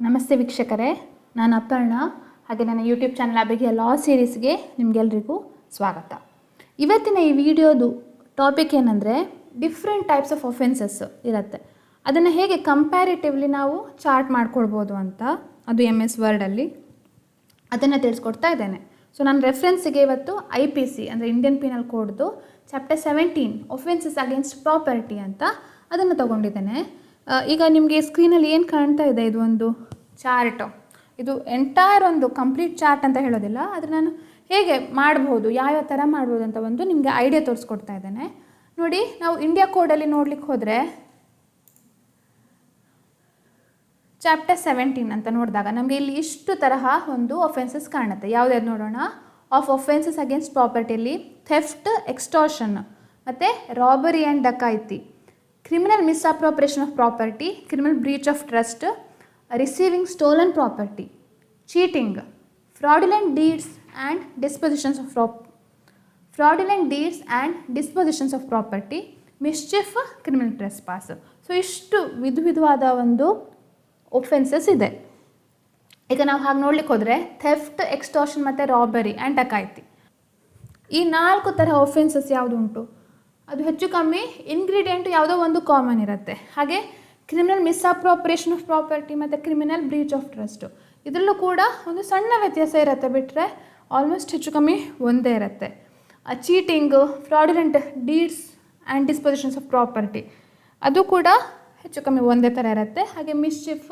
ನಮಸ್ತೆ ವೀಕ್ಷಕರೇ, ನಾನು ಅಪರ್ಣ. ಹಾಗೆ ನನ್ನ ಯೂಟ್ಯೂಬ್ ಚಾನಲ್ ಅಭಿಗೆ ಲಾ ಸೀರೀಸ್ಗೆ ನಿಮಗೆಲ್ಲರಿಗೂ ಸ್ವಾಗತ. ಇವತ್ತಿನ ಈ ವಿಡಿಯೋದು ಟಾಪಿಕ್ ಏನಂದರೆ ಡಿಫ್ರೆಂಟ್ ಟೈಪ್ಸ್ ಆಫ್ ಒಫೆನ್ಸಸ್ ಇರುತ್ತೆ. ಅದನ್ನು ಹೇಗೆ ಕಂಪ್ಯಾರಿಟಿವ್ಲಿ ನಾವು ಚಾರ್ಟ್ ಮಾಡ್ಕೊಳ್ಬೋದು ಅಂತ, ಅದು MS ವರ್ಡಲ್ಲಿ ಅದನ್ನು ತಿಳಿಸ್ಕೊಡ್ತಾ ಇದ್ದೇನೆ. ಸೊ ನಾನು ರೆಫರೆನ್ಸಿಗೆ ಇವತ್ತು IPC ಅಂದರೆ ಇಂಡಿಯನ್ ಪೀನಲ್ ಕೋಡ್ದು ಚಾಪ್ಟರ್ 17 ಒಫೆನ್ಸಸ್ ಅಗೇನ್ಸ್ಟ್ ಪ್ರಾಪರ್ಟಿ ಅಂತ ಅದನ್ನು ತೊಗೊಂಡಿದ್ದೇನೆ. ಈಗ ನಿಮಗೆ ಸ್ಕ್ರೀನಲ್ಲಿ ಏನು ಕಾಣ್ತಾ ಇದೆ, ಇದು ಒಂದು ಚಾರ್ಟು. ಇದು ಎಂಟೈರ್ ಒಂದು ಕಂಪ್ಲೀಟ್ ಚಾರ್ಟ್ ಅಂತ ಹೇಳೋದಿಲ್ಲ, ಆದರೆ ನಾನು ಹೇಗೆ ಮಾಡ್ಬೋದು, ಯಾವ್ಯಾವ ಥರ ಮಾಡ್ಬೋದು ಅಂತ ಒಂದು ನಿಮಗೆ ಐಡಿಯಾ ತೋರಿಸ್ಕೊಡ್ತಾ ಇದ್ದೇನೆ. ನೋಡಿ, ನಾವು ಇಂಡಿಯಾ ಕೋಡಲ್ಲಿ ನೋಡ್ಲಿಕ್ಕೆ ಹೋದರೆ ಚಾಪ್ಟರ್ 17 ಅಂತ ನೋಡಿದಾಗ ನಮಗೆ ಇಲ್ಲಿ ಇಷ್ಟು ತರಹ ಒಂದು ಒಫೆನ್ಸಸ್ ಕಾಣುತ್ತೆ. ಯಾವುದ್ಯಾವ್ದು ನೋಡೋಣ. ಆಫ್ ಒಫೆನ್ಸಸ್ ಅಗೇನ್ಸ್ಟ್ ಪ್ರಾಪರ್ಟಿಯಲ್ಲಿ ಥೆಫ್ಟ್, ಎಕ್ಸ್ಟಾರ್ಷನ್ ಮತ್ತು ರಾಬರಿ ಆ್ಯಂಡ್ ಡಕಾಯಿತಿ, criminal misappropriation of property, criminal breach of trust, receiving stolen property, cheating, fraudulent deeds and dispositions of property, mischief, criminal trespass. So ಇಷ್ಟು ವಿಧವಾದ ಒಂದು ಒಫೆನ್ಸಸ್ ಇದೆ. ಈಗ ನಾವು ಹಾಗೆ ನೋಡ್ಲಿಕ್ಕೆ ಹೋದರೆ ಥೆಫ್ಟ್, ಎಕ್ಸ್ಟಾರ್ಷನ್ ಮತ್ತು ರಾಬರಿ ಆ್ಯಂಡ್ ಡಕಾಯಿತಿ, ಈ 4 ಥರ ಒಫೆನ್ಸಸ್ ಯಾವುದು ಉಂಟು ಅದು ಹೆಚ್ಚು ಕಮ್ಮಿ ಇಂಗ್ರೀಡಿಯೆಂಟು ಯಾವುದೋ ಒಂದು ಕಾಮನ್ ಇರುತ್ತೆ. ಹಾಗೆ ಕ್ರಿಮಿನಲ್ ಮಿಸ್ಅಪ್ರೋಪ್ರಿಯೇಷನ್ ಆಫ್ ಪ್ರಾಪರ್ಟಿ ಮತ್ತು ಕ್ರಿಮಿನಲ್ ಬ್ರೀಚ್ ಆಫ್ ಟ್ರಸ್ಟು, ಇದರಲ್ಲೂ ಕೂಡ ಒಂದು ಸಣ್ಣ ವ್ಯತ್ಯಾಸ ಇರುತ್ತೆ, ಬಿಟ್ಟರೆ ಆಲ್ಮೋಸ್ಟ್ ಹೆಚ್ಚು ಕಮ್ಮಿ ಒಂದೇ ಇರುತ್ತೆ. Cheating, fraudulent deeds and dispositions of property, ಅದು ಕೂಡ ಹೆಚ್ಚು ಕಮ್ಮಿ ಒಂದೇ ಥರ ಇರುತ್ತೆ. ಹಾಗೆ ಮಿಸ್ಚಿಫ್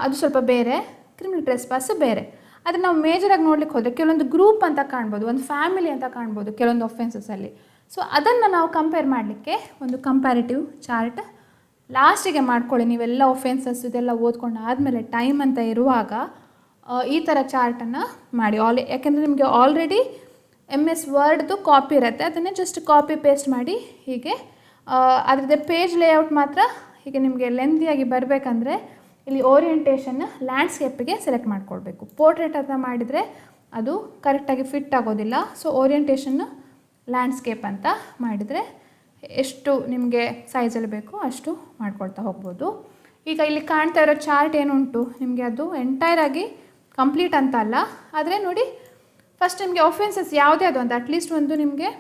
ಅದು ಸ್ವಲ್ಪ ಬೇರೆ, ಕ್ರಿಮಿನಲ್ ಟ್ರೆಸ್ಪಾಸ್ ಬೇರೆ. ಆದರೆ ನಾವು ಮೇಜರಾಗಿ ನೋಡ್ಲಿಕ್ಕೆ ಹೋದರೆ ಕೆಲವೊಂದು ಗ್ರೂಪ್ ಅಂತ ಕಾಣ್ಬೋದು, ಒಂದು ಫ್ಯಾಮಿಲಿ ಅಂತ ಕಾಣ್ಬೋದು ಕೆಲವೊಂದು ಒಫೆನ್ಸಸ್ಸಲ್ಲಿ. ಸೊ ಅದನ್ನು ನಾವು ಕಂಪೇರ್ ಮಾಡಲಿಕ್ಕೆ ಒಂದು ಕಂಪ್ಯಾರಿಟಿವ್ ಚಾರ್ಟ್ ಲಾಸ್ಟಿಗೆ ಮಾಡ್ಕೊಳ್ಳಿ. ನೀವೆಲ್ಲ ಒಫೆನ್ಸಸ್ ಇದೆಲ್ಲ ಓದ್ಕೊಂಡು ಆದಮೇಲೆ ಟೈಮ್ ಅಂತ ಇರುವಾಗ ಈ ಥರ ಚಾರ್ಟನ್ನು ಮಾಡಿ. ಯಾಕೆಂದರೆ ನಿಮಗೆ ಆಲ್ರೆಡಿ MS ವರ್ಡ್ದು ಕಾಪಿ ಇರುತ್ತೆ, ಅದನ್ನೇ ಜಸ್ಟ್ ಕಾಪಿ ಪೇಸ್ಟ್ ಮಾಡಿ ಹೀಗೆ ಅದರದ್ದು ಪೇಜ್ ಲೇಔಟ್ ಮಾತ್ರ ಹೀಗೆ ನಿಮಗೆ ಲೆಂದಿಯಾಗಿ ಬರಬೇಕಂದ್ರೆ ಇಲ್ಲಿ ಓರಿಯೆಂಟೇಷನ್ ಲ್ಯಾಂಡ್ಸ್ಕೇಪಿಗೆ ಸೆಲೆಕ್ಟ್ ಮಾಡ್ಕೊಳ್ಬೇಕು. ಪೋರ್ಟ್ರೇಟ್ ಅಂತ ಮಾಡಿದರೆ ಅದು ಕರೆಕ್ಟಾಗಿ ಫಿಟ್ ಆಗೋದಿಲ್ಲ. ಸೊ ಓರಿಯೆಂಟೇಷನ್ ಲ್ಯಾಂಡ್ಸ್ಕೇಪ್ ಅಂತ ಮಾಡಿದರೆ ಎಷ್ಟು ನಿಮಗೆ ಸೈಜಲ್ಲಿ ಬೇಕೋ ಅಷ್ಟು ಮಾಡ್ಕೊಳ್ತಾ ಹೋಗ್ಬೋದು. ಈಗ ಇಲ್ಲಿ ಕಾಣ್ತಾ ಇರೋ ಚಾರ್ಟ್ ಏನುಂಟು ನಿಮಗೆ ಅದು ಎಂಟೈರಾಗಿ ಕಂಪ್ಲೀಟ್ ಅಂತ ಅಲ್ಲ, ಆದರೆ ನೋಡಿ ಫಸ್ಟ್ ನಿಮಗೆ ಒಫೆನ್ಸಸ್ ಯಾವುದ್ಯಾವುದು ಅಂತ ಅಟ್ಲೀಸ್ಟ್ ಒಂದು ನಿಮಗೆ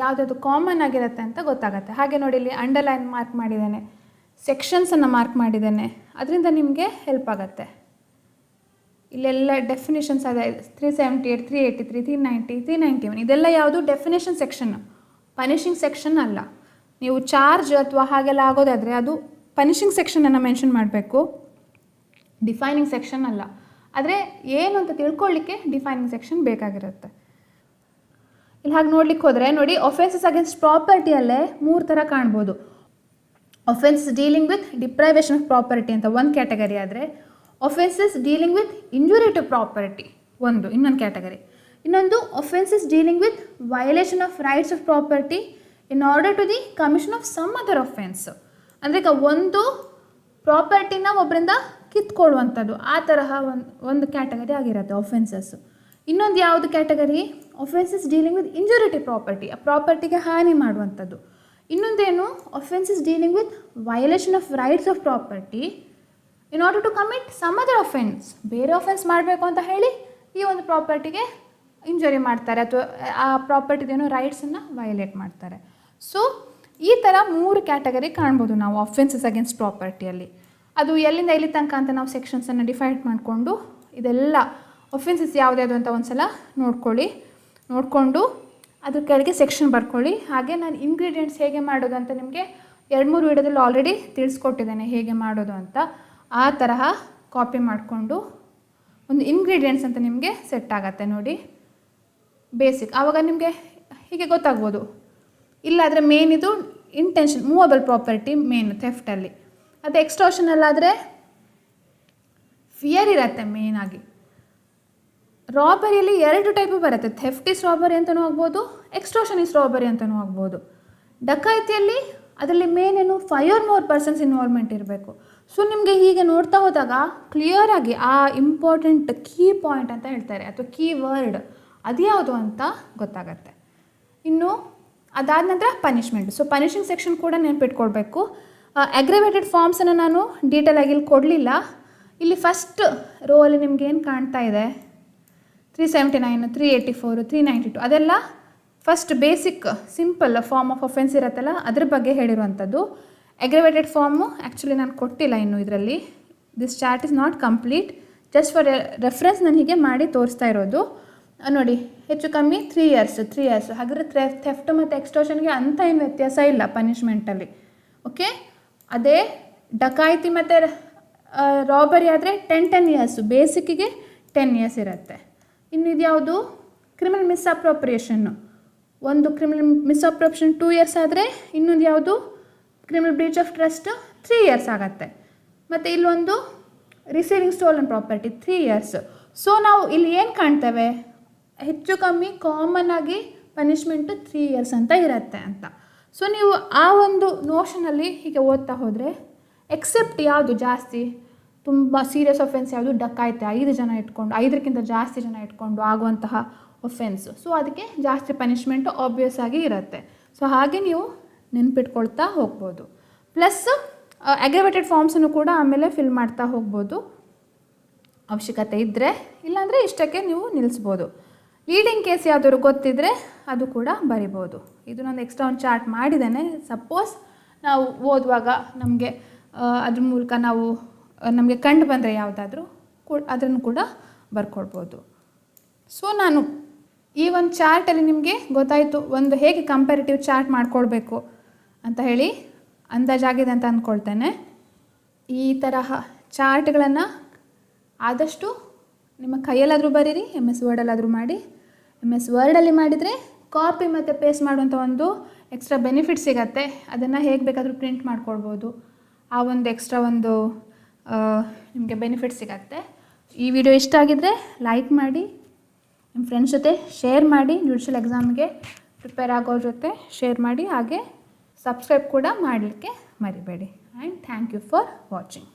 ಯಾವುದಾದ್ರು ಕಾಮನ್ ಆಗಿರುತ್ತೆ ಅಂತ ಗೊತ್ತಾಗುತ್ತೆ. ಹಾಗೆ ನೋಡಿ, ಇಲ್ಲಿ ಅಂಡರ್ಲೈನ್ ಮಾರ್ಕ್ ಮಾಡಿದ್ದೇನೆ, ಸೆಕ್ಷನ್ಸನ್ನು ಮಾರ್ಕ್ ಮಾಡಿದ್ದೇನೆ, ಅದರಿಂದ ನಿಮಗೆ ಹೆಲ್ಪ್ ಆಗುತ್ತೆ. ಇಲ್ಲೆಲ್ಲ ಡೆಫಿನೇಷನ್ಸ್ ಅದೇ 378, 383, 390, 391 ಇದೆಲ್ಲ ಯಾವುದು ಡೆಫಿನೇಷನ್ ಸೆಕ್ಷನ್, ಪನಿಷಿಂಗ್ ಸೆಕ್ಷನ್ ಅಲ್ಲ. ನೀವು ಚಾರ್ಜ್ ಅಥವಾ ಹಾಗೆಲ್ಲ ಆಗೋದಾದರೆ ಅದು ಪನಿಷಿಂಗ್ ಸೆಕ್ಷನನ್ನು ಮೆನ್ಷನ್ ಮಾಡಬೇಕು, ಡಿಫೈನಿಂಗ್ ಸೆಕ್ಷನ್ ಅಲ್ಲ. ಆದರೆ ಏನು ಅಂತ ತಿಳ್ಕೊಳ್ಳಿಕ್ಕೆ ಡಿಫೈನಿಂಗ್ ಸೆಕ್ಷನ್ ಬೇಕಾಗಿರುತ್ತೆ. ಇಲ್ಲಿ ಹಾಗೆ ನೋಡ್ಲಿಕ್ಕೆ ಹೋದರೆ ನೋಡಿ, ಒಫೆನ್ಸಸ್ ಅಗೇನ್ಸ್ಟ್ ಪ್ರಾಪರ್ಟಿಯಲ್ಲೇ 3 ಥರ ಕಾಣ್ಬೋದು. Offences dealing with deprivation of property ಅಂತ ಒಂದು ಕ್ಯಾಟಗರಿ ಆದರೆ, offences dealing with injury to property ಇನ್ನೊಂದು ಕ್ಯಾಟಗರಿ. ಇನ್ನೊಂದು offences dealing with violation of rights of property in order to the commission of some other offence. ಅಂದರೆ ಈಗ ಒಂದು ಪ್ರಾಪರ್ಟಿನ ಒಬ್ಬರಿಂದ ಕಿತ್ಕೊಳ್ಳುವಂಥದ್ದು, ಆ ತರಹ ಒಂದು ಕ್ಯಾಟಗರಿ ಆಗಿರುತ್ತೆ ಒಫೆನ್ಸಸ್. ಇನ್ನೊಂದು ಯಾವುದು category, offences dealing with injury to property, ಆ ಪ್ರಾಪರ್ಟಿಗೆ ಹಾನಿ ಮಾಡುವಂಥದ್ದು. ಇನ್ನೊಂದೇನು, offences dealing with violation of rights of property in order to commit some other offence, ಬೇರೆ ಒಫೆನ್ಸ್ ಮಾಡಬೇಕು ಅಂತ ಹೇಳಿ ಈ ಒಂದು ಪ್ರಾಪರ್ಟಿಗೆ ಇಂಜುರಿ ಮಾಡ್ತಾರೆ ಅಥವಾ ಆ ಪ್ರಾಪರ್ಟಿದೇನೋ ರೈಟ್ಸನ್ನು ವಯಲೇಟ್ ಮಾಡ್ತಾರೆ. ಸೊ ಈ ಥರ 3 ಕ್ಯಾಟಗರಿ ಕಾಣ್ಬೋದು ನಾವು ಒಫೆನ್ಸಸ್ ಅಗೇನ್ಸ್ಟ್ ಪ್ರಾಪರ್ಟಿಯಲ್ಲಿ. ಅದು ಎಲ್ಲಿಂದ ಎಲ್ಲಿ ತನಕ ಅಂತ ನಾವು ಸೆಕ್ಷನ್ಸನ್ನು ಡಿಫೈನ್ ಮಾಡಿಕೊಂಡು ಇದೆಲ್ಲ ಒಫೆನ್ಸಸ್ ಯಾವುದ್ಯಾವುದು ಅಂತ ಒಂದು ಸಲ ನೋಡಿಕೊಂಡು ಅದ್ರ ಕೆಳಗೆ ಸೆಕ್ಷನ್ ಬರ್ಕೊಳ್ಳಿ. ಹಾಗೆ ನಾನು ಇಂಗ್ರೀಡಿಯೆಂಟ್ಸ್ ಹೇಗೆ ಮಾಡೋದು ಅಂತ ನಿಮಗೆ 2-3 ವಿಡಿಯೋದಲ್ಲಿ ಆಲ್ರೆಡಿ ತಿಳಿಸ್ಕೊಟ್ಟಿದ್ದೇನೆ ಹೇಗೆ ಮಾಡೋದು ಅಂತ. ಆ ತರಹ ಕಾಪಿ ಮಾಡಿಕೊಂಡು ಒಂದು ಇಂಗ್ರೀಡಿಯೆಂಟ್ಸ್ ಅಂತ ನಿಮಗೆ ಸೆಟ್ ಆಗುತ್ತೆ ನೋಡಿ, ಬೇಸಿಕ್. ಆವಾಗ ನಿಮಗೆ ಹೀಗೆ ಗೊತ್ತಾಗ್ಬೋದು. ಇಲ್ಲಾದರೆ ಮೇನ್ ಇದು ಇಂಟೆನ್ಷನ್, ಮೂವಬಲ್ ಪ್ರಾಪರ್ಟಿ ಮೇನ್ ಥೆಫ್ಟಲ್ಲಿ. ಅದು ಎಕ್ಸ್ಟಾರ್ಷನಲ್ಲಾದರೆ ಫಿಯರ್ ಇರುತ್ತೆ ಮೇನಾಗಿ. ರಾಬರಿಯಲ್ಲಿ 2 ಟೈಪು ಬರುತ್ತೆ, ಥೆಫ್ಟ್ ಇಸ್ ರಾಬರಿ ಅಂತಲೂ ಆಗ್ಬೋದು, ಎಕ್ಸ್ಟಾರ್ಷನ್ ಇಸ್ ರಾಬರಿ ಅಂತಲೂ ಆಗ್ಬೋದು. ಡಕಾಯಿತಿಯಲ್ಲಿ ಅದರಲ್ಲಿ ಮೇನ್ ಏನು 5 or more ಪರ್ಸನ್ಸ್ ಇನ್ವಾಲ್ವ್ಮೆಂಟ್ ಇರಬೇಕು. ಸೊ ನಿಮಗೆ ಹೀಗೆ ನೋಡ್ತಾ ಹೋದಾಗ ಕ್ಲಿಯರಾಗಿ ಆ ಇಂಪಾರ್ಟೆಂಟ್ ಕೀ ಪಾಯಿಂಟ್ ಅಂತ ಹೇಳ್ತಾರೆ ಅಥವಾ ಕೀ ವರ್ಡ್ ಅದು ಯಾವುದು ಅಂತ ಗೊತ್ತಾಗತ್ತೆ. ಇನ್ನು ಅದಾದ ನಂತರ ಪನಿಷ್ಮೆಂಟ್. ಸೊ ಪನಿಷಿಂಗ್ ಸೆಕ್ಷನ್ ಕೂಡ ನೆನಪಿಟ್ಕೊಳ್ಬೇಕು. ಅಗ್ರಿವೇಟೆಡ್ ಫಾರ್ಮ್ಸನ್ನು ನಾನು ಡೀಟೇಲಾಗಿ ಇಲ್ಲಿ ಕೊಡಲಿಲ್ಲ. ಇಲ್ಲಿ ಫಸ್ಟ್ ರೋ ಅಲ್ಲಿ ನಿಮ್ಗೆ ಏನು ಕಾಣ್ತಾ ಇದೆ 379, 384, 392 ಅದೆಲ್ಲ first basic simple form of offence ಇರುತ್ತಲ್ಲ ಅದ್ರ ಬಗ್ಗೆ ಹೇಳಿರುವಂಥದ್ದು. ಅಗ್ರಿವೇಟೆಡ್ ಫಾರ್ಮು ಆ್ಯಕ್ಚುಲಿ ನಾನು ಕೊಟ್ಟಿಲ್ಲ ಇನ್ನು ಇದರಲ್ಲಿ. This chart is not complete, just for reference ನಾನು ಹೀಗೆ ಮಾಡಿ ತೋರಿಸ್ತಾ ಇರೋದು. ನೋಡಿ ಹೆಚ್ಚು ಕಮ್ಮಿ 3 ಇಯರ್ಸ್. ಹಾಗಾದರೆ ಥೆಫ್ಟ್ ಮತ್ತು ಎಕ್ಸ್ಟೋಷನ್ಗೆ ಅಂಥ ಏನು ವ್ಯತ್ಯಾಸ ಇಲ್ಲ ಪನಿಷ್ಮೆಂಟಲ್ಲಿ. ಓಕೆ, ಅದೇ ಡಕಾಯಿತಿ ಮತ್ತು ರಾಬರಿ ಆದರೆ 10 ಇಯರ್ಸು, ಬೇಸಿಕ್ಕಿಗೆ 10 ಇಯರ್ಸ್ ಇರುತ್ತೆ. ಇನ್ನು ಇದ್ಯಾವುದು ಕ್ರಿಮಿನಲ್ ಮಿಸ್ಅಪ್ರೋಪ್ರಿಯೇಷನ್ನು. ಒಂದು ಕ್ರಿಮಿನಲ್ ಮಿಸ್ಅಪ್ರೋಪ್ರಿಯೇಷನ್ 2 ಇಯರ್ಸ್ ಆದರೆ ಇನ್ನೊಂದು ಯಾವುದು criminal breach of trust 3 years ಆಗುತ್ತೆ. ಮತ್ತು ಇಲ್ಲೊಂದು receiving stolen property 3 years. So ನಾವು ಇಲ್ಲಿ ಏನು ಕಾಣ್ತೇವೆ, ಹೆಚ್ಚು ಕಮ್ಮಿ ಕಾಮನ್ ಆಗಿ ಪನಿಷ್ಮೆಂಟು 3 ಇಯರ್ಸ್ ಅಂತ ಇರುತ್ತೆ ಅಂತ. ಸೊ ನೀವು ಆ ಒಂದು ನೋಷನಲ್ಲಿ ಹೀಗೆ ಓದ್ತಾ ಹೋದರೆ ಎಕ್ಸೆಪ್ಟ್ ಯಾವುದು ಜಾಸ್ತಿ ತುಂಬ ಸೀರಿಯಸ್ ಒಫೆನ್ಸ್ ಯಾವುದು ಡಕಾಯಿತಿ 5 ಜನ ಇಟ್ಕೊಂಡು 5ಕ್ಕಿಂತ ಜಾಸ್ತಿ ಜನ ಇಟ್ಕೊಂಡು ಆಗುವಂತಹ ಒಫೆನ್ಸು. ಸೊ ಅದಕ್ಕೆ ಜಾಸ್ತಿ ಪನಿಷ್ಮೆಂಟು ಆಬ್ವಿಯಸ್ ಆಗಿ ಇರುತ್ತೆ. ಸೊ ಹಾಗೆ ನೀವು ನೆನ್ಪಿಟ್ಕೊಳ್ತಾ ಹೋಗ್ಬೋದು. ಪ್ಲಸ್ ಅಗ್ರಿವೇಟೆಡ್ ಫಾರ್ಮ್ಸನ್ನು ಕೂಡ ಆಮೇಲೆ ಫಿಲ್ ಮಾಡ್ತಾ ಹೋಗ್ಬೋದು ಅವಶ್ಯಕತೆ ಇದ್ದರೆ, ಇಲ್ಲಾಂದರೆ ಇಷ್ಟಕ್ಕೆ ನೀವು ನಿಲ್ಲಿಸ್ಬೋದು. ಲೀಡಿಂಗ್ ಕೇಸ್ ಯಾವುದಾದ್ರು ಗೊತ್ತಿದ್ದರೆ ಅದು ಕೂಡ ಬರಿಬೋದು. ಇದು ನಾನು ಎಕ್ಸ್ಟ್ರಾ ಒಂದು ಚಾರ್ಟ್ ಮಾಡಿದ್ದೇನೆ. ಸಪೋಸ್ ನಾವು ಓದುವಾಗ ನಮಗೆ ಅದ್ರ ಮೂಲಕ ನಮಗೆ ಕಂಡು ಬಂದರೆ ಯಾವುದಾದ್ರೂ ಅದನ್ನು ಕೂಡ ಬರ್ಕೊಳ್ಬೋದು. ಸೊ ನಾನು ಈ ಒಂದು ಚಾರ್ಟಲ್ಲಿ ನಿಮಗೆ ಗೊತ್ತಾಯಿತು ಒಂದು ಹೇಗೆ ಕಂಪ್ಯಾರಿಟಿವ್ ಚಾರ್ಟ್ ಮಾಡ್ಕೊಳ್ಬೇಕು ಅಂತ ಹೇಳಿ ಅಂದಾಜಾಗಿದೆ ಅಂತ ಅಂದ್ಕೊಳ್ತೇನೆ. ಈ ತರಹ ಚಾರ್ಟ್ಗಳನ್ನು ಆದಷ್ಟು ನಿಮ್ಮ ಕೈಯಲ್ಲಾದರೂ ಬರೀರಿ, MS ವರ್ಡಲ್ಲಾದರೂ ಮಾಡಿ. MS ವರ್ಡಲ್ಲಿ ಮಾಡಿದರೆ ಕಾಪಿ ಮತ್ತು ಪೇಸ್ಟ್ ಮಾಡುವಂಥ ಒಂದು ಎಕ್ಸ್ಟ್ರಾ ಬೆನಿಫಿಟ್ ಸಿಗತ್ತೆ. ಅದನ್ನು ಹೇಗೆ ಬೇಕಾದರೂ ಪ್ರಿಂಟ್ ಮಾಡ್ಕೊಳ್ಬೋದು. ಆ ಒಂದು ಎಕ್ಸ್ಟ್ರಾ ಒಂದು ನಿಮಗೆ ಬೆನಿಫಿಟ್ ಸಿಗತ್ತೆ. ಈ ವಿಡಿಯೋ ಇಷ್ಟ ಆಗಿದ್ದರೆ ಲೈಕ್ ಮಾಡಿ, ನಿಮ್ಮ ಫ್ರೆಂಡ್ಸ್ ಜೊತೆ ಶೇರ್ ಮಾಡಿ, ಜುಡಿಷಿಯಲ್ ಎಕ್ಸಾಮ್ಗೆ ಪ್ರಿಪೇರ್ ಆಗೋರ ಜೊತೆ ಶೇರ್ ಮಾಡಿ. ಹಾಗೆ ಸಬ್ಸ್ಕ್ರೈಬ್ ಕೂಡ ಮಾಡಲಿಕ್ಕೆ ಮರಿಬೇಡಿ. And thank you for watching.